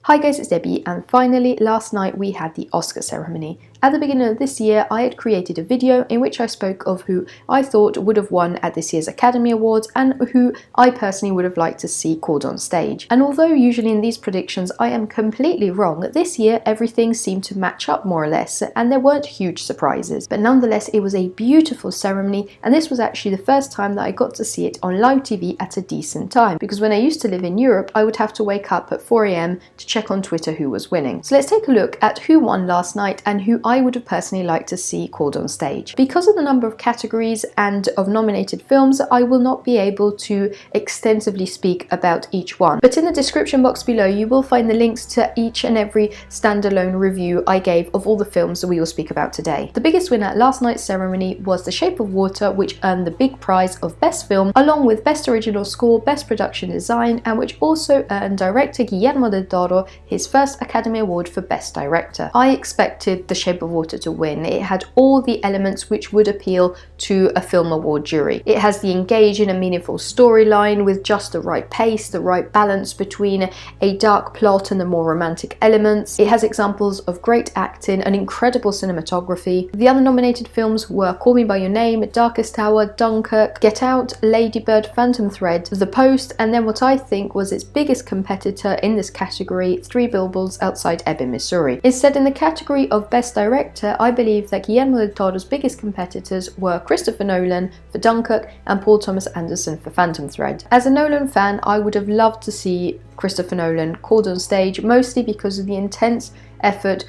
Hi guys, it's Debbie, and finally last night we had the Oscar ceremony. At the beginning of this year, I had created a video in which I spoke of who I thought would have won at this year's Academy Awards and who I personally would have liked to see called on stage. And although usually in these predictions I am completely wrong, this year everything seemed to match up more or less and there weren't huge surprises. But nonetheless, it was a beautiful ceremony, and this was actually the first time that I got to see it on live TV at a decent time, because when I used to live in Europe I would have to wake up at 4 AM to check on Twitter who was winning. So let's take a look at who won last night and who I would have personally liked to see called on stage. Because of the number of categories and of nominated films, I will not be able to extensively speak about each one. But in the description box below you will find the links to each and every standalone review I gave of all the films that we will speak about today. The biggest winner at last night's ceremony was The Shape of Water, which earned the big prize of Best Film, along with Best Original Score, Best Production Design, and which also earned director Guillermo del Toro his first Academy Award for Best Director. I expected The Shape of Water to win. It had all the elements which would appeal to a film award jury. It has the engaging and meaningful storyline with just the right pace, the right balance between a dark plot and the more romantic elements. It has examples of great acting and incredible cinematography. The other nominated films were Call Me By Your Name, Darkest Hour, Dunkirk, Get Out, Lady Bird, Phantom Thread, The Post, and then what I think was its biggest competitor in this category, Three Billboards Outside Ebbing, Missouri. Instead, in the category of Best Director, I believe that Guillermo del Toro's biggest competitors were Christopher Nolan for Dunkirk and Paul Thomas Anderson for Phantom Thread. As a Nolan fan, I would have loved to see Christopher Nolan called on stage, mostly because of the intense effort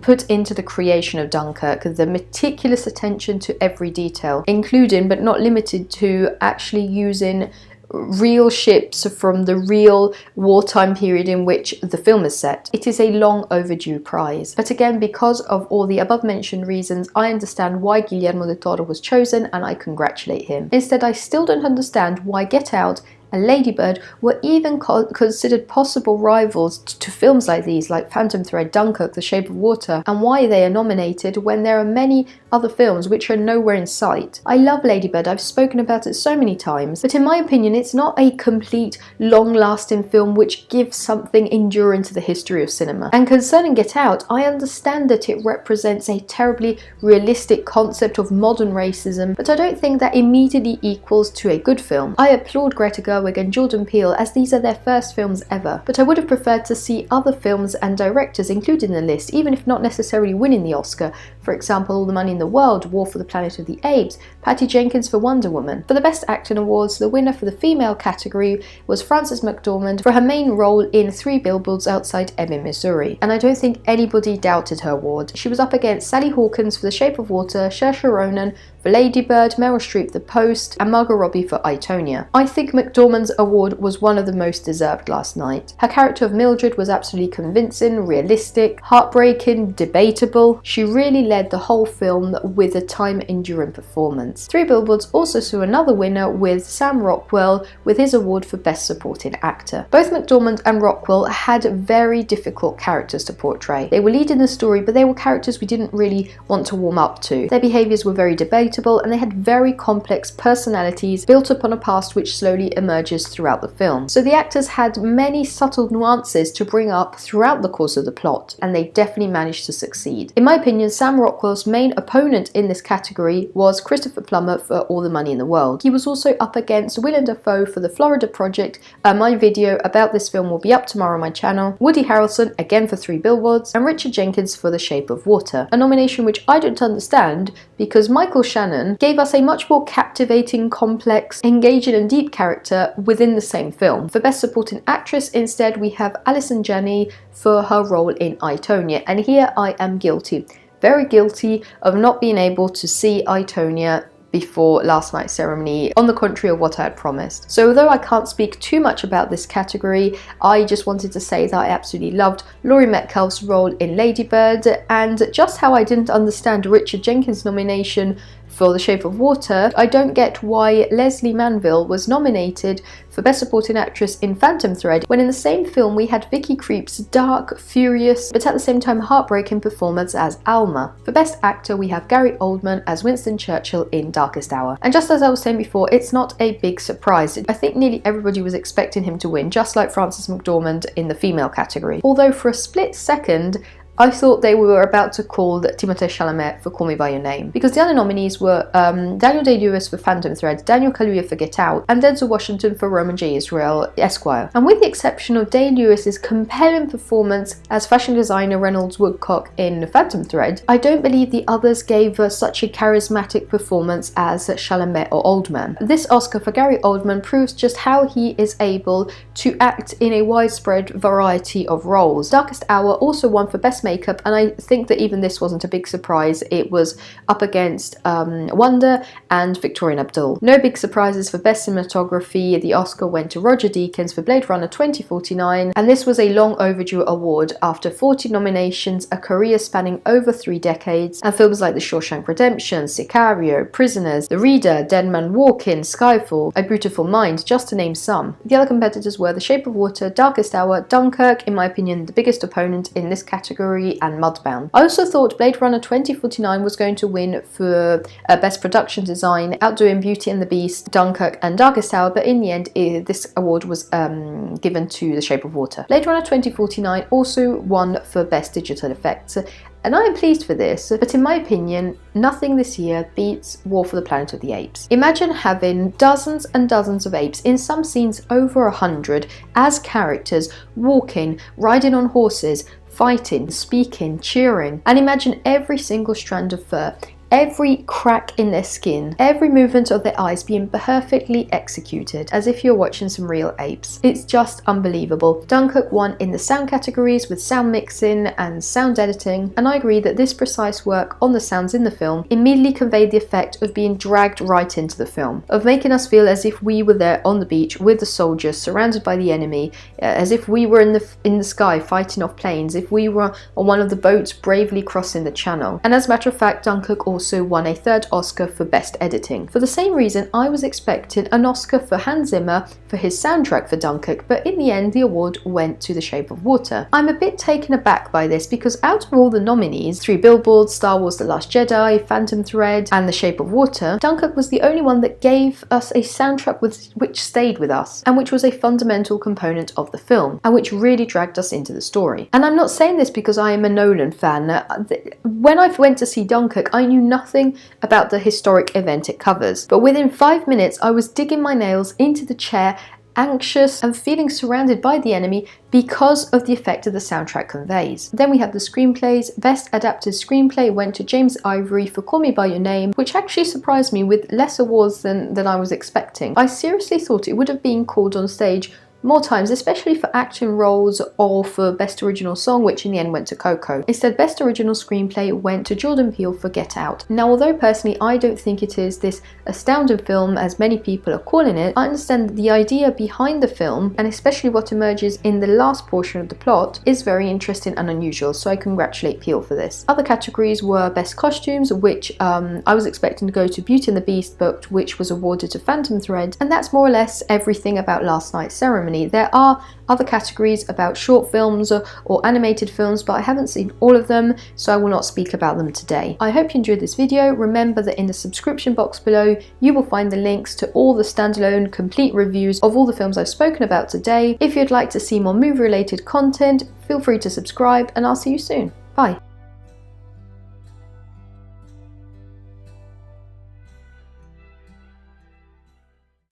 put into the creation of Dunkirk, the meticulous attention to every detail, including but not limited to actually using real ships from the real wartime period in which the film is set. It is a long overdue prize. But again, because of all the above mentioned reasons, I understand why Guillermo del Toro was chosen and I congratulate him. Instead, I still don't understand why Get Out and Lady Bird were even considered possible rivals to films like these, like Phantom Thread, Dunkirk, The Shape of Water, and why they are nominated when there are many other films which are nowhere in sight. I love Lady Bird, I've spoken about it so many times, but in my opinion it's not a complete, long-lasting film which gives something enduring to the history of cinema. And concerning Get Out, I understand that it represents a terribly realistic concept of modern racism, but I don't think that immediately equals to a good film. I applaud Greta Gerwig and Jordan Peele, as these are their first films ever, but I would have preferred to see other films and directors included in the list, even if not necessarily winning the Oscar. For example, All the Money in the World, War for the Planet of the Apes, Patty Jenkins for Wonder Woman. For the Best Acting Awards, the winner for the female category was Frances McDormand for her main role in Three Billboards Outside Ebbing, Missouri, and I don't think anybody doubted her award. She was up against Sally Hawkins for The Shape of Water, Saoirse Ronan for Lady Bird, Meryl Streep for The Post, and Margot Robbie for Itonia. I think McDormand's award was one of the most deserved last night. Her character of Mildred was absolutely convincing, realistic, heartbreaking, debatable. She really led the whole film with a time-enduring performance. Three Billboards also saw another winner with Sam Rockwell with his award for Best Supporting Actor. Both McDormand and Rockwell had very difficult characters to portray. They were leading the story, but they were characters we didn't really want to warm up to. Their behaviours were very debatable, and they had very complex personalities built upon a past which slowly emerges throughout the film. So the actors had many subtle nuances to bring up throughout the course of the plot, and they definitely managed to succeed. In my opinion, Sam Rockwell's main opponent in this category was Christopher Plummer for All the Money in the World. He was also up against Willem Dafoe for The Florida Project. My video about this film will be up tomorrow on my channel. Woody Harrelson again for Three Billboards, and Richard Jenkins for The Shape of Water, a nomination which I don't understand because Michael Shannon gave us a much more captivating, complex, engaging and deep character within the same film. For Best Supporting Actress, instead, we have Alison Janney for her role in Itonia, and here I am guilty, very guilty of not being able to see Itonia before last night's ceremony, on the contrary of what I had promised. So although I can't speak too much about this category, I just wanted to say that I absolutely loved Laurie Metcalf's role in Lady Bird, and just how I didn't understand Richard Jenkins' nomination for The Shape of Water, I don't get why Leslie Manville was nominated for Best Supporting Actress in Phantom Thread, when in the same film we had Vicky Creep's dark, furious, but at the same time heartbreaking performance as Alma. For Best Actor, we have Gary Oldman as Winston Churchill in Darkest Hour. And just as I was saying before, it's not a big surprise. I think nearly everybody was expecting him to win, just like Frances McDormand in the female category. Although for a split second, I thought they were about to call Timothée Chalamet for Call Me By Your Name, because the other nominees were Daniel Day-Lewis for Phantom Thread, Daniel Kaluuya for Get Out, and Denzel Washington for Roman J. Israel, Esquire. And with the exception of Day-Lewis's compelling performance as fashion designer Reynolds Woodcock in Phantom Thread, I don't believe the others gave us such a charismatic performance as Chalamet or Oldman. This Oscar for Gary Oldman proves just how he is able to act in a widespread variety of roles. Darkest Hour also won for Best Makeup, and I think that even this wasn't a big surprise. It was up against Wonder and Victorian Abdul. No big surprises for Best Cinematography. The Oscar went to Roger Deakins for Blade Runner 2049, and this was a long overdue award after 40 nominations, a career spanning over 3 decades, and films like The Shawshank Redemption, Sicario, Prisoners, The Reader, Dead Man Walking, Skyfall, A Beautiful Mind, just to name some. The other competitors were The Shape of Water, Darkest Hour, Dunkirk, in my opinion the biggest opponent in this category, and Mudbound. I also thought Blade Runner 2049 was going to win for Best Production Design, outdoing Beauty and the Beast, Dunkirk and Darkest Hour, but in the end this award was given to The Shape of Water. Blade Runner 2049 also won for Best Digital Effects, and I am pleased for this, but in my opinion, nothing this year beats War for the Planet of the Apes. Imagine having dozens and dozens of apes, in some scenes over 100, as characters, walking, riding on horses, fighting, speaking, cheering, and imagine every single strand of fur, every crack in their skin, every movement of their eyes being perfectly executed, as if you're watching some real apes. It's just unbelievable. Dunkirk won in the sound categories with sound mixing and sound editing, and I agree that this precise work on the sounds in the film immediately conveyed the effect of being dragged right into the film, of making us feel as if we were there on the beach with the soldiers, surrounded by the enemy, as if we were in the sky fighting off planes, if we were on one of the boats bravely crossing the channel. And as a matter of fact, Dunkirk also won a 3rd Oscar for Best Editing. For the same reason, I was expecting an Oscar for Hans Zimmer for his soundtrack for Dunkirk, but in the end the award went to The Shape of Water. I'm a bit taken aback by this, because out of all the nominees, 3 Billboards, Star Wars The Last Jedi, Phantom Thread and The Shape of Water, Dunkirk was the only one that gave us a soundtrack which stayed with us, and which was a fundamental component of the film, and which really dragged us into the story. And I'm not saying this because I am a Nolan fan. When I went to see Dunkirk, I knew nothing about the historic event it covers, but within 5 minutes I was digging my nails into the chair, anxious and feeling surrounded by the enemy because of the effect of the soundtrack conveys. Then we have the screenplays. Best Adapted Screenplay went to James Ivory for Call Me By Your Name, which actually surprised me with less awards than I was expecting. I seriously thought it would have been called on stage more times, especially for acting roles or for Best Original Song, which in the end went to Coco. Instead, Best Original Screenplay went to Jordan Peele for Get Out. Now, although personally I don't think it is this astounding film as many people are calling it, I understand that the idea behind the film, and especially what emerges in the last portion of the plot, is very interesting and unusual, so I congratulate Peele for this. Other categories were Best Costumes, which I was expecting to go to Beauty and the Beast, but which was awarded to Phantom Thread, and that's more or less everything about last night's ceremony. There are other categories about short films or animated films, but I haven't seen all of them, so I will not speak about them today. I hope you enjoyed this video. Remember that in the subscription box below you will find the links to all the standalone complete reviews of all the films I've spoken about today. If you'd like to see more movie related content, feel free to subscribe, and I'll see you soon. Bye.